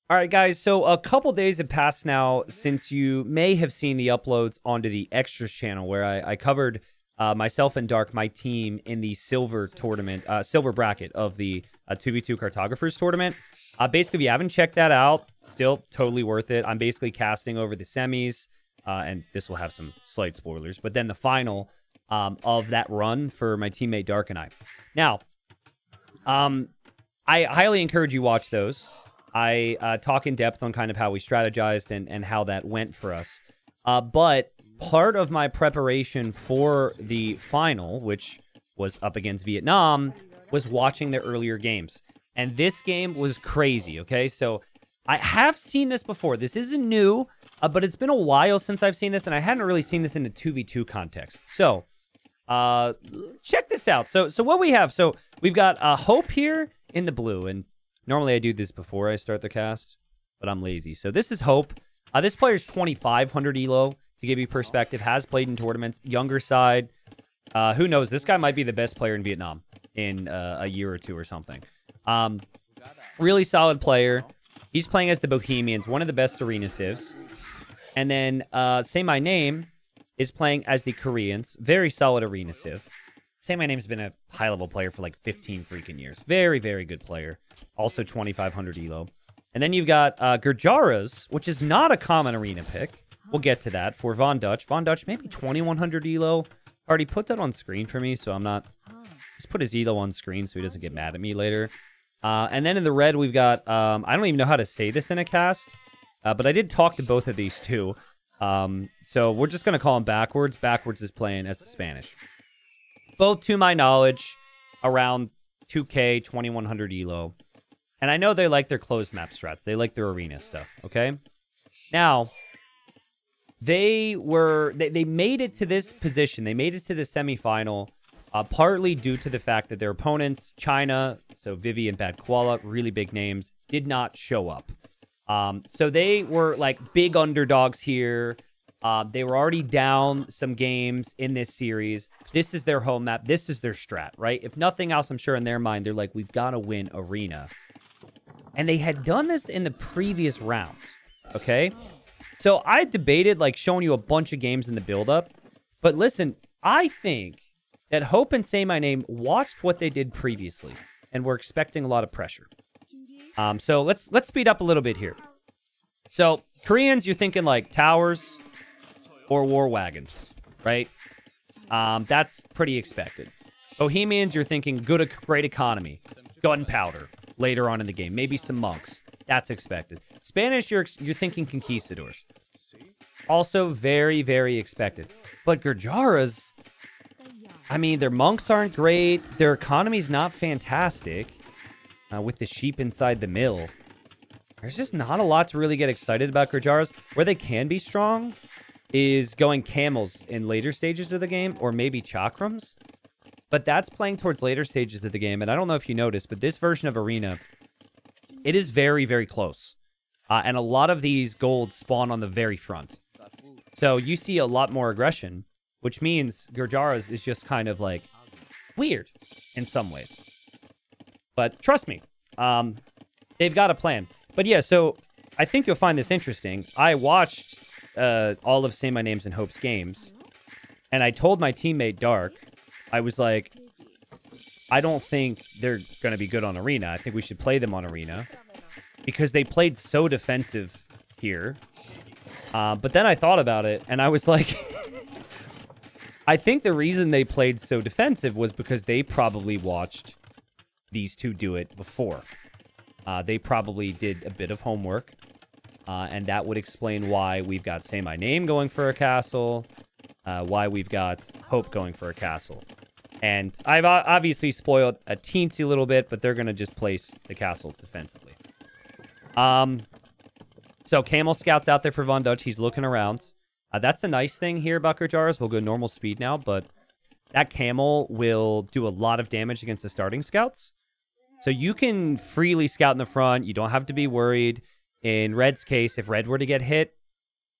All right, guys. So a couple days have passed now since you may have seen the uploads onto the Extras channel where I covered myself and Dark, my team, in the silver tournament, silver bracket of the 2v2 Cartographers tournament. Basically, if you haven't checked that out, still totally worth it. I'm basically casting over the semis, and this will have some slight spoilers, but then the final of that run for my teammate Dark and I. Now, I highly encourage you watch those. I talk in depth on kind of how we strategized and how that went for us. But part of my preparation for the final, which was up against Vietnam, was watching their earlier games. And this game was crazy, okay? So I have seen this before. This isn't new, but it's been a while since I've seen this, and I hadn't really seen this in a 2v2 context. So check this out. So what we have, so we've got Hope here in the blue, and normally I do this before I start the cast, but I'm lazy. So this is Hope. This player's 2,500 elo, to give you perspective, has played in tournaments, younger side. Who knows? This guy might be the best player in Vietnam in a year or two or something. Really solid player. He's playing as the Bohemians, one of the best arena civs. And then Say My Name is playing as the Koreans, very solid arena civ. Say My Name's been a high-level player for like 15 freaking years. Very, very good player. Also 2,500 elo. And then you've got Gurjaras, which is not a common arena pick. We'll get to that for Von Dutch. Von Dutch, maybe 2,100 elo. Already put that on screen for me, so I'm not... Just put his elo on screen so he doesn't get mad at me later. And then in the red, we've got... I don't even know how to say this in a cast, but I did talk to both of these two. So we're just going to call them Backwards. Backwards is playing as the Spanish. Both, to my knowledge, around 2K, 2,100 elo. And I know they like their closed map strats. They like their arena stuff, okay? Now, they made it to this position. They made it to the semifinal, partly due to the fact that their opponents, China, so Vivi and Bad Koala, really big names, did not show up. So they were like big underdogs here. They were already down some games in this series. This is their home map. This is their strat, right? If nothing else, I'm sure in their mind, they're like, we've got to win arena. And they had done this in the previous round, okay? So I debated like showing you a bunch of games in the build-up. But listen, I think that Hope and Say My Name watched what they did previously and were expecting a lot of pressure. So let's speed up a little bit here. So Koreans, you're thinking like towers or war wagons, right? That's pretty expected. Bohemians, you're thinking great economy, gunpowder later on in the game, maybe some monks. That's expected. Spanish, you're thinking conquistadors. Also very, very expected. But Gurjaras, I mean, their monks aren't great. Their economy's not fantastic. With the sheep inside the mill, there's just not a lot to really get excited about Gurjaras. Where they can be strong is going camels in later stages of the game, or maybe chakrams. But that's playing towards later stages of the game, and I don't know if you noticed, but this version of Arena, it is very, very close. And a lot of these golds spawn on the very front. So you see a lot more aggression, which means Gurjaras is just kind of like weird in some ways. But trust me, they've got a plan. But yeah, so I think you'll find this interesting. I watched all of Say My Name's and Hope's games, and I told my teammate Dark, I was like, I don't think they're going to be good on Arena. I think we should play them on Arena because they played so defensive here. But then I thought about it, and I was like, I think the reason they played so defensive was because they probably watched these two do it before. They probably did a bit of homework, and that would explain why we've got Say My Name going for a castle, why we've got Hope going for a castle. And I've obviously spoiled a teensy little bit, but they're going to just place the castle defensively. So Camel Scout's out there for Von Dutch. He's looking around. That's a nice thing here about Gurjaras. We'll go normal speed now, but that Camel will do a lot of damage against the starting scouts. So you can freely scout in the front. You don't have to be worried. In Red's case, if Red were to get hit,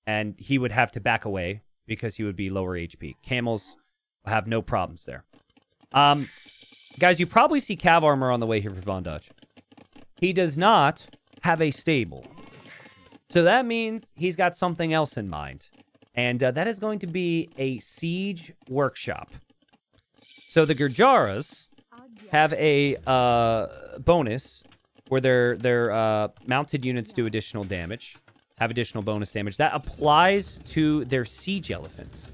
and he would have to back away because he would be lower HP. Camels will have no problems there. Guys, you probably see Cav armor on the way here for Von Dutch. He does not have a stable. So that means he's got something else in mind. And that is going to be a siege workshop. So the Gurjaras have a bonus where their mounted units do additional damage, have additional bonus damage. That applies to their siege elephants.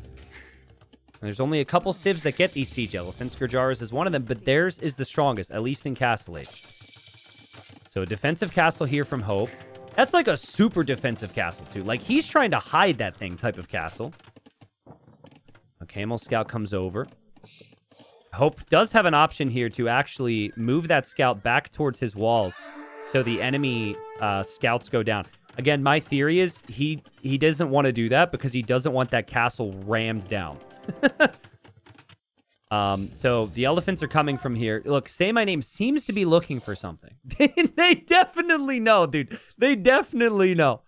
And there's only a couple civs that get these siege elephants. Gurjaras is one of them, but theirs is the strongest, at least in Castle Age. So a defensive castle here from Hope. That's like a super defensive castle, too. Like, he's trying to hide that thing type of castle. A Camel Scout comes over. Hope does have an option here to actually move that scout back towards his walls so the enemy scouts go down. Again, my theory is he doesn't want to do that because he doesn't want that castle rammed down. So the elephants are coming from here. Look, Say My Name seems to be looking for something. They definitely know, dude. They definitely know.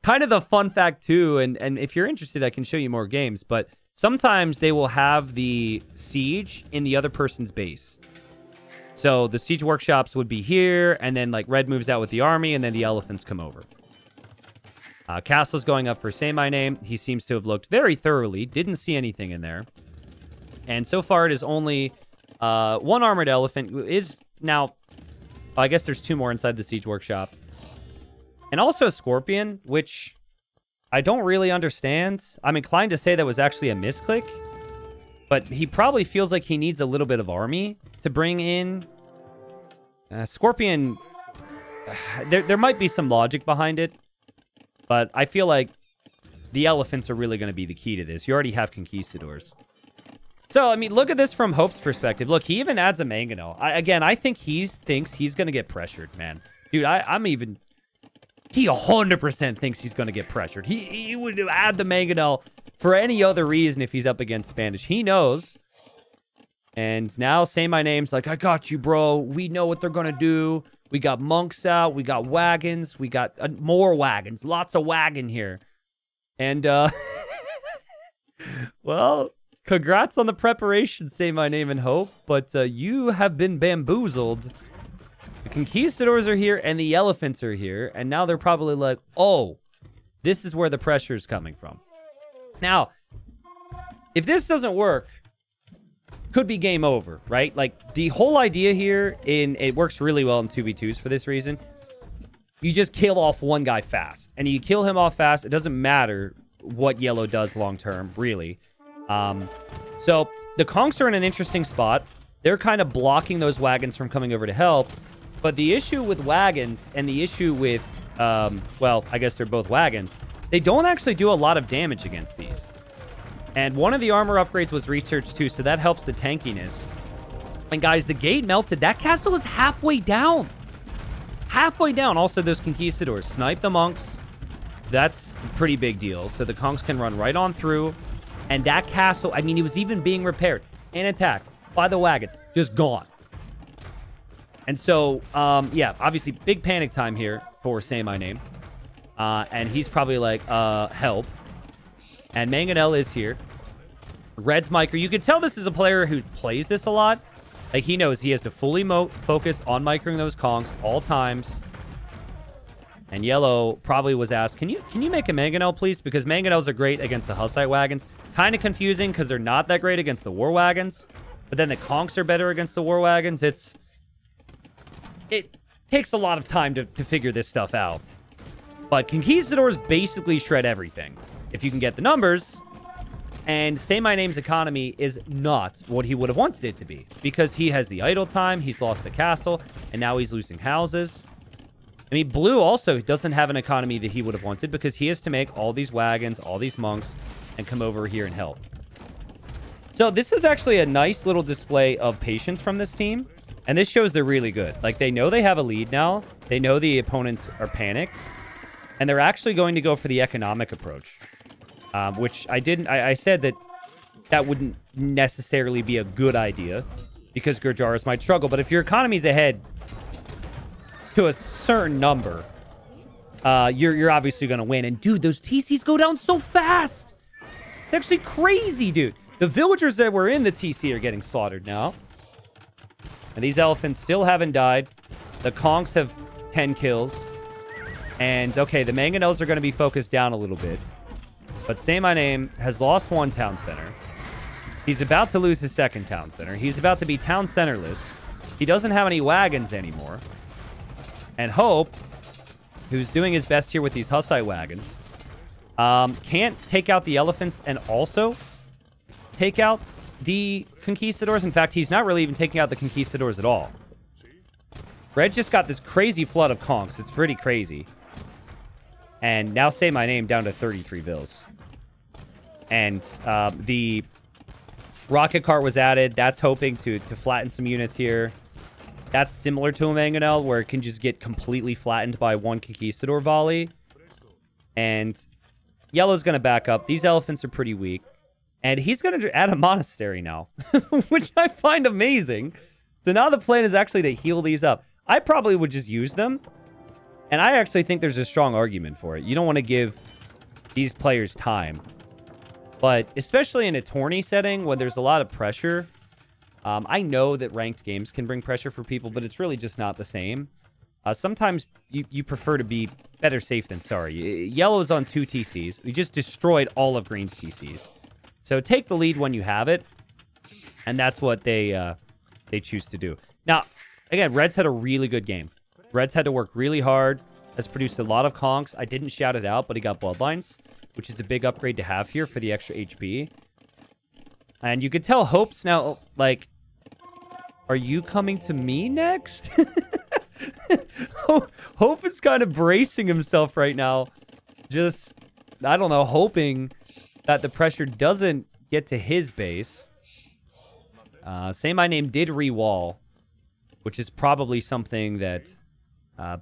Kind of the fun fact, too, and if you're interested, I can show you more games, but sometimes they will have the siege in the other person's base. So the siege workshops would be here, and then, like, Red moves out with the army, and then the elephants come over. Castle's going up for Say My Name. He seems to have looked very thoroughly. Didn't see anything in there. And so far, it is only one armored elephant. Is now, I guess there's two more inside the siege workshop. And also a scorpion, which I don't really understand. I'm inclined to say that was actually a misclick. But he probably feels like he needs a little bit of army to bring in. Scorpion, there might be some logic behind it. But I feel like the elephants are really going to be the key to this. You already have conquistadors. So, I mean, look at this from Hope's perspective. Look, he even adds a mangonel. Again, I think he thinks he's going to get pressured, man. Dude, he 100% thinks he's going to get pressured. He would add the mangonel for any other reason if he's up against Spanish. He knows. And now Say My Name's like, I got you, bro. We know what they're going to do. We got monks out. We got wagons. We got more wagons. Lots of wagon here. And, well, congrats on the preparation, Say My Name and Hope. But you have been bamboozled. The conquistadors are here and the elephants are here. And now they're probably like, oh, this is where the pressure is coming from. Now, if this doesn't work, could be game over, right? Like, the whole idea here, it works really well in 2v2s for this reason. You just kill off one guy fast. And you kill him off fast, it doesn't matter what yellow does long-term, really. So, the conks are in an interesting spot. They're kind of blocking those wagons from coming over to help. But the issue with wagons and the issue with, well, I guess they're both wagons, they don't actually do a lot of damage against these. And one of the armor upgrades was researched too, so that helps the tankiness. And guys, the gate melted. That castle is halfway down. Halfway down. Also, those conquistadors snipe the monks. That's a pretty big deal. So the conks can run right on through. And that castle, I mean, it was even being repaired and attacked by the wagons. Just gone. And so, yeah, obviously, big panic time here for Say My Name. And he's probably like, help. And Mangonel is here. Red's micro. You can tell this is a player who plays this a lot. Like, he knows he has to fully focus on microing those conks all times. And Yellow probably was asked, can you make a Mangonel, please? Because Mangonels are great against the Hussite wagons. Kind of confusing because they're not that great against the war wagons. But then the conks are better against the war wagons. It takes a lot of time to figure this stuff out. But conquistadors basically shred everything if you can get the numbers. And Say My Name's economy is not what he would have wanted it to be. Because he has the idle time, he's lost the castle, and now he's losing houses. I mean, Blue also doesn't have an economy that he would have wanted because he has to make all these wagons, all these monks, and come over here and help. So this is actually a nice little display of patience from this team. And this shows they're really good. Like, they know they have a lead now. They know the opponents are panicked. And they're actually going to go for the economic approach. Which I said that wouldn't necessarily be a good idea. Because Gurjaras might struggle. But if your economy's ahead to a certain number, you're obviously going to win. And dude, those TCs go down so fast. It's actually crazy, dude. The villagers that were in the TC are getting slaughtered now. And these elephants still haven't died. The conks have 10 kills. And, okay, the mangonels are going to be focused down a little bit. But Say My Name has lost one town center. He's about to lose his second town center. He's about to be town centerless. He doesn't have any wagons anymore. And Hope, who's doing his best here with these Hussite wagons, can't take out the elephants and also take out the conquistadors. In fact, he's not really even taking out the conquistadors at all. Red just got this crazy flood of conks. It's pretty crazy. And now Say My Name down to 33 bills. And the rocket cart was added. That's hoping to flatten some units here. That's similar to a Mangonel, where it can just get completely flattened by one conquistador volley. And Yellow's going to back up. These elephants are pretty weak. And he's going to add a monastery now, which I find amazing. So now the plan is actually to heal these up. I probably would just use them. And I actually think there's a strong argument for it. You don't want to give these players time. But especially in a tourney setting, when there's a lot of pressure, I know that ranked games can bring pressure for people, but it's really just not the same. Sometimes you prefer to be better safe than sorry. Yellow's on 2 TCs. We just destroyed all of Green's TCs. So take the lead when you have it. And that's what they choose to do. Now, again, Reds had a really good game. Reds had to work really hard. Has produced a lot of conks. I didn't shout it out, but he got bloodlines, which is a big upgrade to have here for the extra HP. And you could tell Hope's now, like, are you coming to me next? Hope is kind of bracing himself right now. Just, I don't know, hoping that the pressure doesn't get to his base. Say My Name did re-wall, which is probably something that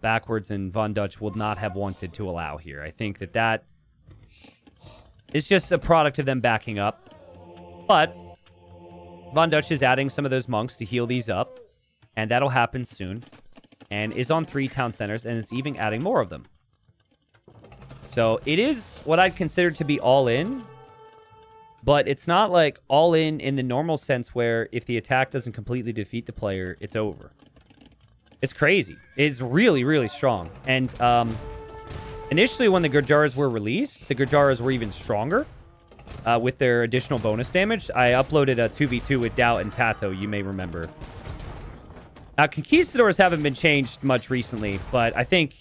Backwards and Von Dutch would not have wanted to allow here. I think that is just a product of them backing up. But Von Dutch is adding some of those monks to heal these up, and that'll happen soon. And is on 3 town centers, and is even adding more of them. So it is what I'd consider to be all in, but it's not like all in the normal sense where if the attack doesn't completely defeat the player, it's over. It's crazy. It's really, really strong. And initially when the Gurjaras were released, the Gurjaras were even stronger with their additional bonus damage. I uploaded a 2v2 with Doubt and Tato, you may remember. Now, Conquistadors haven't been changed much recently, but I think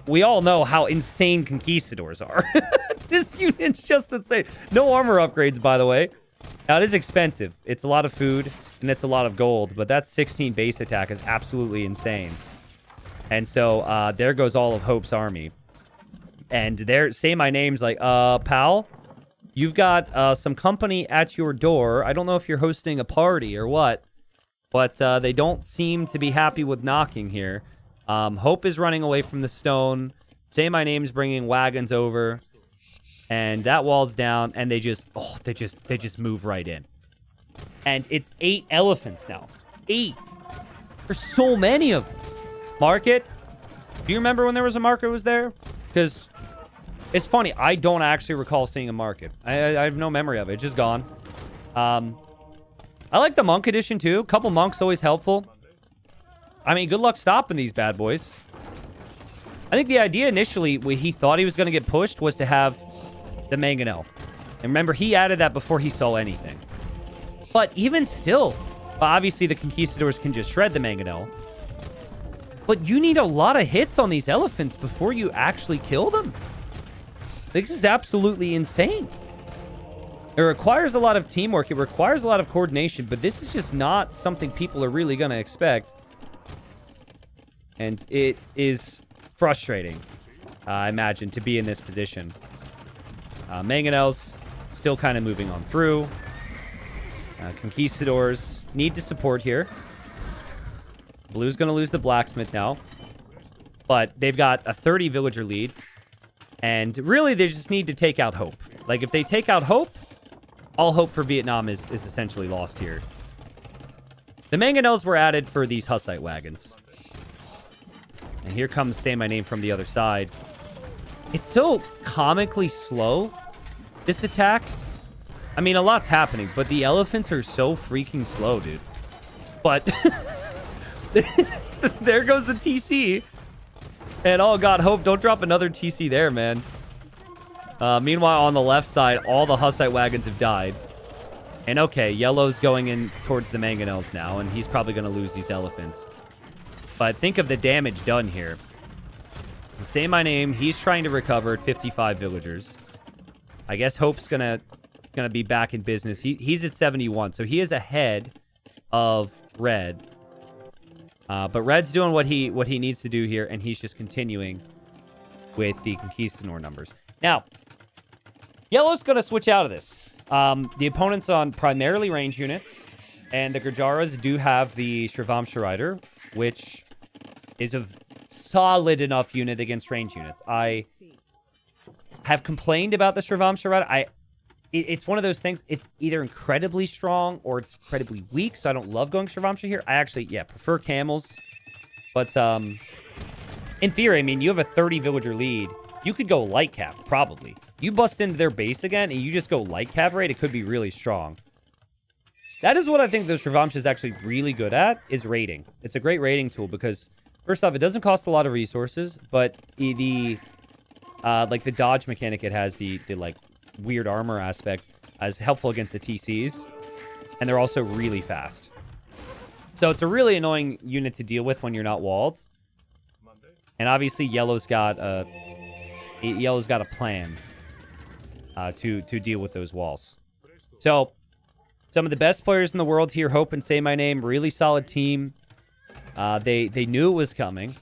we all know how insane Conquistadors are. This unit's just insane. No armor upgrades, by the way. Now, it is expensive. It's a lot of food, and it's a lot of gold, but that 16 base attack is absolutely insane. And so, there goes all of Hope's army. And there, Say My Name's like, pal, you've got some company at your door. I don't know if you're hosting a party or what, but they don't seem to be happy with knocking here. Hope is running away from the stone. Say My Name's bringing wagons over. And that wall's down, and they just move right in. And it's 8 elephants now. 8. There's so many of them. Market. Do you remember when there was a market was there? Because it's funny. I don't actually recall seeing a market. I have no memory of it. It's just gone. I like the monk edition, too. A couple monks always helpful. I mean, good luck stopping these bad boys. I think the idea initially, when he thought he was going to get pushed, was to have the Mangonel. And remember, he added that before he saw anything. But even still, obviously the Conquistadors can just shred the Mangonel. But you need a lot of hits on these elephants before you actually kill them. This is absolutely insane. It requires a lot of teamwork. It requires a lot of coordination. But this is just not something people are really going to expect. And it is frustrating, I imagine, to be in this position. Mangonels still kind of moving on through. Conquistadors need to support here. Blue's going to lose the blacksmith now. But they've got a 30 villager lead. And really, they just need to take out Hope. Like, if they take out Hope, all hope for Vietnam is essentially lost here. The Mangonels were added for these Hussite wagons. And here comes Say My Name from the other side. It's so comically slow, this attack. I mean, a lot's happening, but the elephants are so freaking slow, dude. But there goes the TC. And oh god, Hope, don't drop another TC there, man. Meanwhile, on the left side, all the Hussite wagons have died. And okay, Yellow's going in towards the Mangonels now, and he's probably going to lose these elephants. But think of the damage done here. Say my name. He's trying to recover at 55 villagers. I guess Hope's gonna be back in business. He's at 71, so he is ahead of Red. But Red's doing what he needs to do here, and he's just continuing with the Conquistador numbers. Now, Yellow's gonna switch out of this. The opponent's on primarily range units, and the Gurjaras do have the Shravamsha Rider, which is a solid enough unit against range units. I have complained about the Shravamsha Rider. It's one of those things. It's either incredibly strong or it's incredibly weak, so I don't love going Shravamsha here. I actually, yeah, prefer camels. But in theory, I mean, you have a 30 villager lead. You could go light cav, probably. You bust into their base again and you just go light cav raid, it could be really strong. That is what I think the Shravamsha is actually really good at, is raiding. It's a great raiding tool because, first off, it doesn't cost a lot of resources, but like the dodge mechanic it has, the like weird armor aspect, is helpful against the TCs, and they're also really fast. So it's a really annoying unit to deal with when you're not walled. And obviously, Yellow's got a plan to deal with those walls. So some of the best players in the world here, Hope and Say My Name, really solid team. They knew it was coming.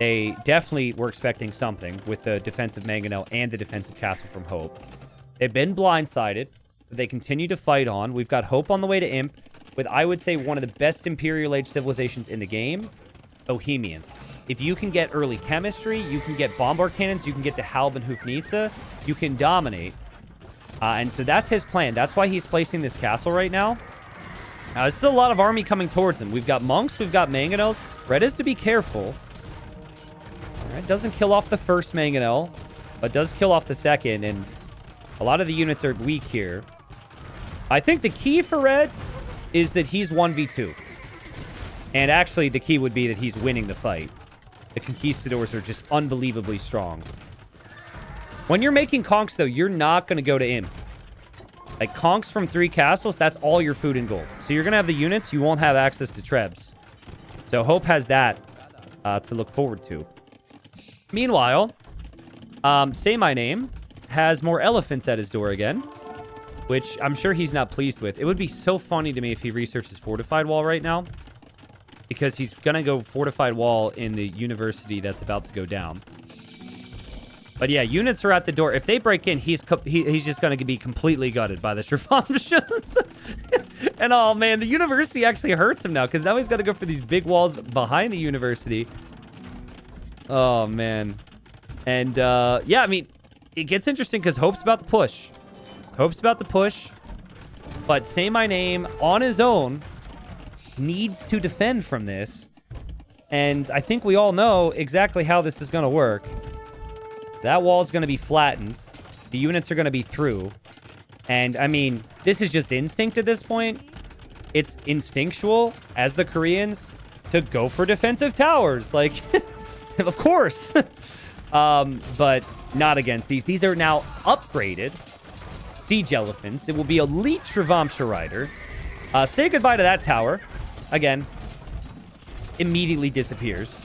They definitely were expecting something with the defensive Mangonel and the defensive castle from Hope. They've been blindsided, but they continue to fight on. We've got Hope on the way to Imp with, I would say, one of the best Imperial Age civilizations in the game, Bohemians. If you can get early chemistry, you can get bombard cannons, you can get to Halb and Hufnitsa, you can dominate. And so that's his plan. That's why he's placing this castle right now. There's still a lot of army coming towards him. We've got monks, we've got Mangonels. Red is to be careful. All right, doesn't kill off the first Mangonel, but does kill off the second, and a lot of the units are weak here. I think the key for Red is that he's 1v2. And actually, the key would be that he's winning the fight. The Conquistadors are just unbelievably strong. When you're making conks, though, you're not going to go to Imp. Like, conks from 3 castles, that's all your food and gold. So you're going to have the units, you won't have access to Trebs. So Hope has that to look forward to. Meanwhile, Say My Name has more elephants at his door again, which I'm sure he's not pleased with. It would be so funny to me if he researches Fortified Wall right now, because he's going to go Fortified Wall in the university that's about to go down. But yeah, units are at the door. If they break in, he's just going to be completely gutted by the Shravamshas. And oh man, the university actually hurts him now, because now he's got to go for these big walls behind the university. Oh man. And yeah, I mean, it gets interesting because Hope's about to push. Hope's about to push. But Say My Name on his own needs to defend from this. And I think we all know exactly how this is going to work. That wall is going to be flattened. The units are going to be through. And, I mean, this is just instinct at this point. It's instinctual, as the Koreans, to go for defensive towers. Like, of course. But not against these. These are now upgraded siege elephants. It will be elite Shravamsha Rider. Say goodbye to that tower. Again, immediately disappears.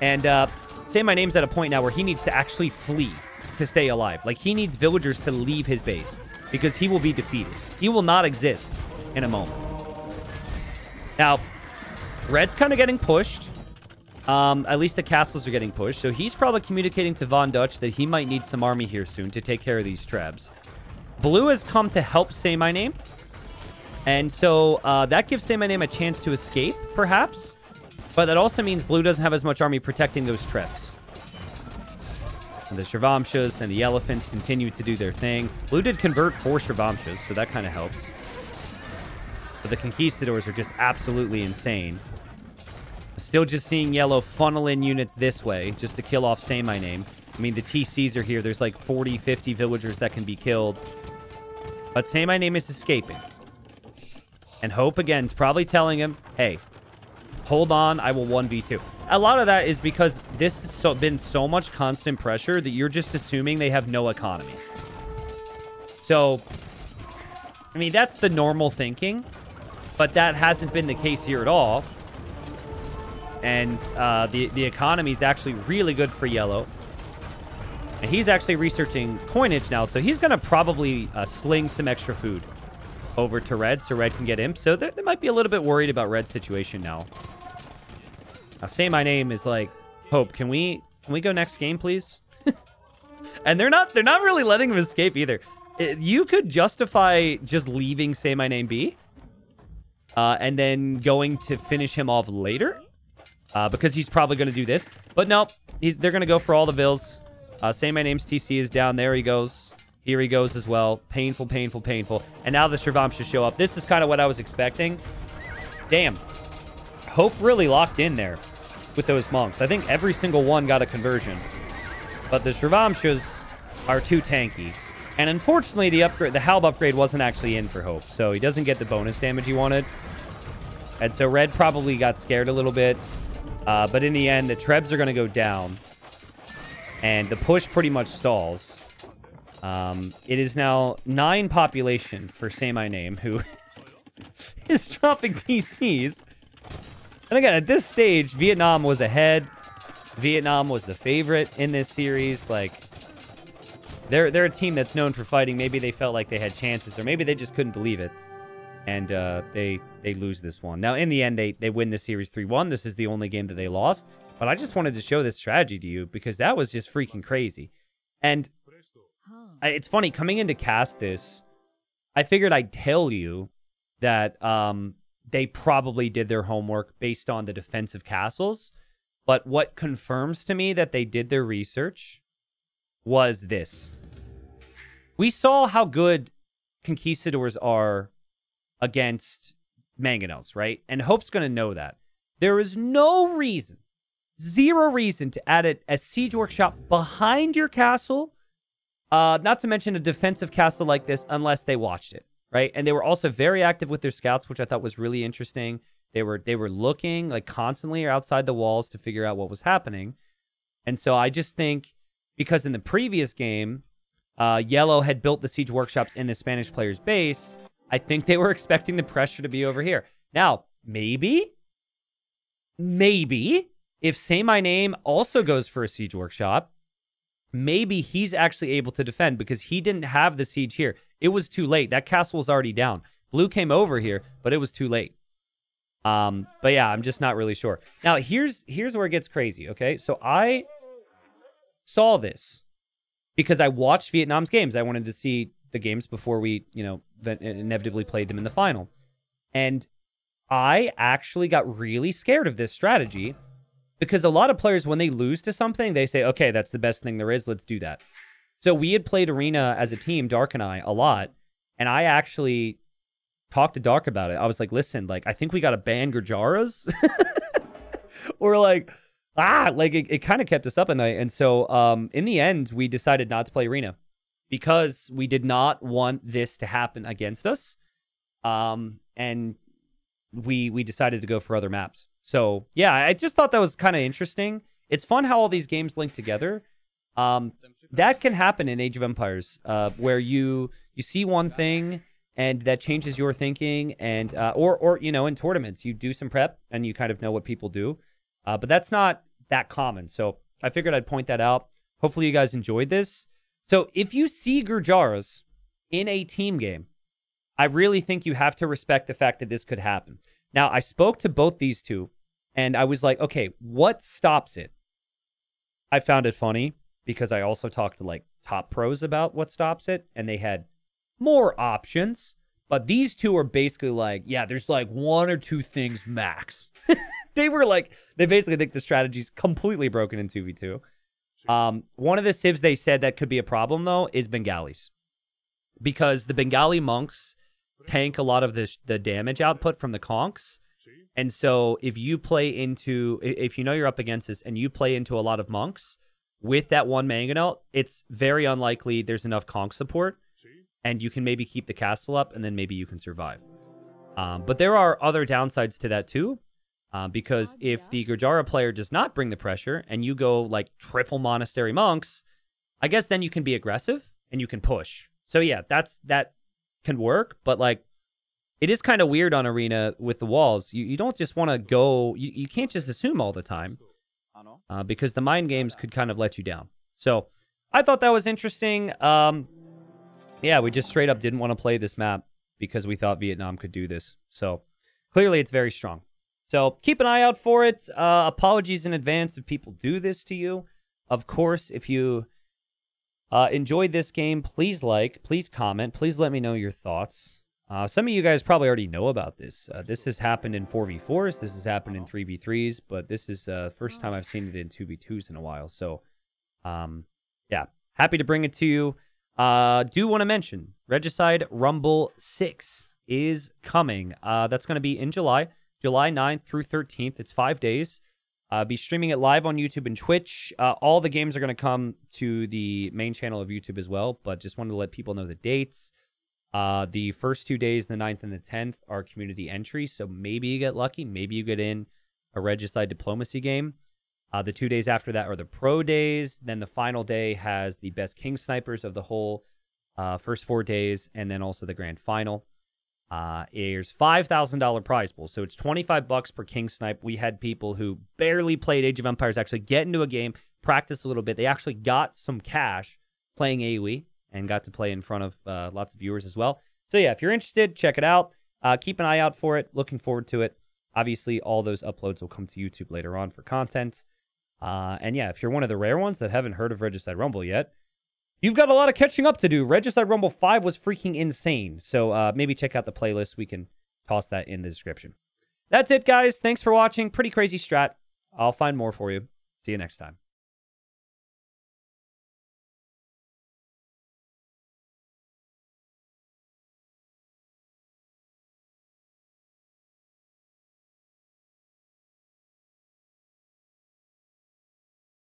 And Say My Name's at a point now where he needs to actually flee to stay alive. Like, he needs villagers to leave his base because he will be defeated. He will not exist in a moment. Now, Red's kind of getting pushed. At least the castles are getting pushed. So he's probably communicating to Von Dutch that he might need some army here soon to take care of these Trebs. Blue has come to help Say My Name. And so that gives Say My Name a chance to escape, perhaps. But that also means Blue doesn't have as much army protecting those Trebs. And the Shravamshas and the elephants continue to do their thing. Blue did convert 4 Shravamshas, so that kind of helps. But the Conquistadors are just absolutely insane. Still just seeing Yellow funnel in units this way just to kill off Say My Name. I mean, the TCs are here. There's like 40, 50 villagers that can be killed. But Say My Name is escaping. And Hope, again, is probably telling him, hey, hold on, I will 1v2. a lot of that is because this has been so much constant pressure that you're just assuming they have no economy. So, I mean, that's the normal thinking, but that hasn't been the case here at all. And the economy is actually really good for yellow. And he's actually researching coinage now, so he's going to probably sling some extra food over to red so red can get imp. So they might be a little bit worried about red's situation now. Now, Say My Name is like, Hope, can we go next game, please? And they're not really letting him escape either. You could justify just leaving Say My Name be and then going to finish him off later because he's probably going to do this. But no, they're going to go for all the vills. Say My Name's TC is down. There he goes. Here he goes as well. Painful, painful, painful. And now the Shrivam should show up. This is kind of what I was expecting. Damn. Hope really locked in there with those monks. I think every single one got a conversion. But the Shravamshas are too tanky. And unfortunately, the Halb upgrade wasn't actually in for Hope. So he doesn't get the bonus damage he wanted. And so red probably got scared a little bit. But in the end, the Trebs are going to go down. And the push pretty much stalls. It is now 9 population for Say My Name, who is dropping TCs. And again, at this stage, Vietnam was ahead. Vietnam was the favorite in this series. Like, they're a team that's known for fighting. Maybe they felt like they had chances, or maybe they just couldn't believe it. And they lose this one. Now, in the end, they win the series 3-1. This is the only game that they lost. But I just wanted to show this strategy to you because that was just freaking crazy. And it's funny, coming into cast this, I figured I'd tell you that they probably did their homework based on the defensive castles. But what confirms to me that they did their research was this. We saw how good conquistadors are against mangonels, right? And Hope's going to know that. There is no reason, zero reason to add a siege workshop behind your castle. Not to mention a defensive castle like this unless they watched it, right? And they were also very active with their scouts, which I thought was really interesting. They were looking like constantly outside the walls to figure out what was happening. And so I just think because in the previous game, Yellow had built the siege workshops in the Spanish player's base, I think they were expecting the pressure to be over here. Now, maybe, if Say My Name also goes for a siege workshop, maybe he's actually able to defend because he didn't have the siege here. It was too late. That castle was already down. Blue came over here, but it was too late. But yeah, I'm just not really sure. Now, here's where it gets crazy, okay? So I saw this because I watched Vietnam's games. I wanted to see the games before we, inevitably played them in the final. And I actually got really scared of this strategy because a lot of players, when they lose to something, they say, okay, that's the best thing there is. Let's do that. So we had played Arena as a team, Dark and I, a lot. And I actually talked to Dark about it. I was like, listen, like, I think we got to ban Gurjaras. Or like, it kind of kept us up at night. And so in the end, we decided not to play Arena because we did not want this to happen against us. And we decided to go for other maps. So, yeah, I just thought that was kind of interesting. It's fun how all these games link together. That can happen in Age of Empires, where you see one thing and that changes your thinking, and or in tournaments you do some prep and you kind of know what people do, but that's not that common. So I figured I'd point that out. Hopefully you guys enjoyed this. So if you see Gurjaras in a team game, I really think you have to respect the fact that this could happen. Now, I spoke to both these two, and I was like, okay, what stops it? I found it funny because I also talked to, like, top pros about what stops it, and they had more options. But these two are basically like, yeah, there's, like, 1 or 2 things max. They were like, they basically think the strategy's completely broken in 2v2. One of the civs they said that could be a problem, though, is Bengalis. Because the Bengali monks tank a lot of the damage output from the conks. And so if you play into, if you know you're up against this and you play into a lot of monks with that one mangonel, it's very unlikely there's enough conk support. And you can maybe keep the castle up and then maybe you can survive. But there are other downsides to that too. Because if the Gurjara player does not bring the pressure and you go like triple Monastery Monks, I guess then you can be aggressive and you can push. So yeah, that can work, but like it is kind of weird on Arena with the walls. You don't just want to go, you can't just assume all the time because the mind games could kind of let you down. So I thought that was interesting. Yeah, we just straight up didn't want to play this map because we thought Vietnam could do this. So clearly it's very strong. So keep an eye out for it. Apologies in advance if people do this to you. Of course, if you enjoyed this game, please like, please comment, please let me know your thoughts. Some of you guys probably already know about this. This has happened in 4v4s. This has happened in 3v3s, but this is the first time I've seen it in 2v2s in a while. So, yeah, happy to bring it to you. Do want to mention, Regicide Rumble 6 is coming. That's going to be in July 9th through 13th. It's 5 days. Be streaming it live on YouTube and Twitch. All the games are going to come to the main channel of YouTube as well, but just wanted to let people know the dates. The first 2 days, the 9th and the 10th, are community entry, so maybe you get lucky. Maybe you get in a Regicide Diplomacy game. The 2 days after that are the pro days. Then the final day has the best King Snipers of the whole first 4 days, and then also the grand final. There's $5,000 prize pool, so it's $25 per King Snipe. We had people who barely played Age of Empires actually get into a game, practice a little bit. They actually got some cash playing AoE and got to play in front of lots of viewers as well. So yeah, if you're interested, check it out. Keep an eye out for it. Looking forward to it. Obviously, all those uploads will come to YouTube later on for content. And yeah, if you're one of the rare ones that haven't heard of Regicide Rumble yet, you've got a lot of catching up to do. Regicide Rumble 5 was freaking insane. So maybe check out the playlist. We can toss that in the description. That's it, guys. Thanks for watching. Pretty crazy strat. I'll find more for you. See you next time.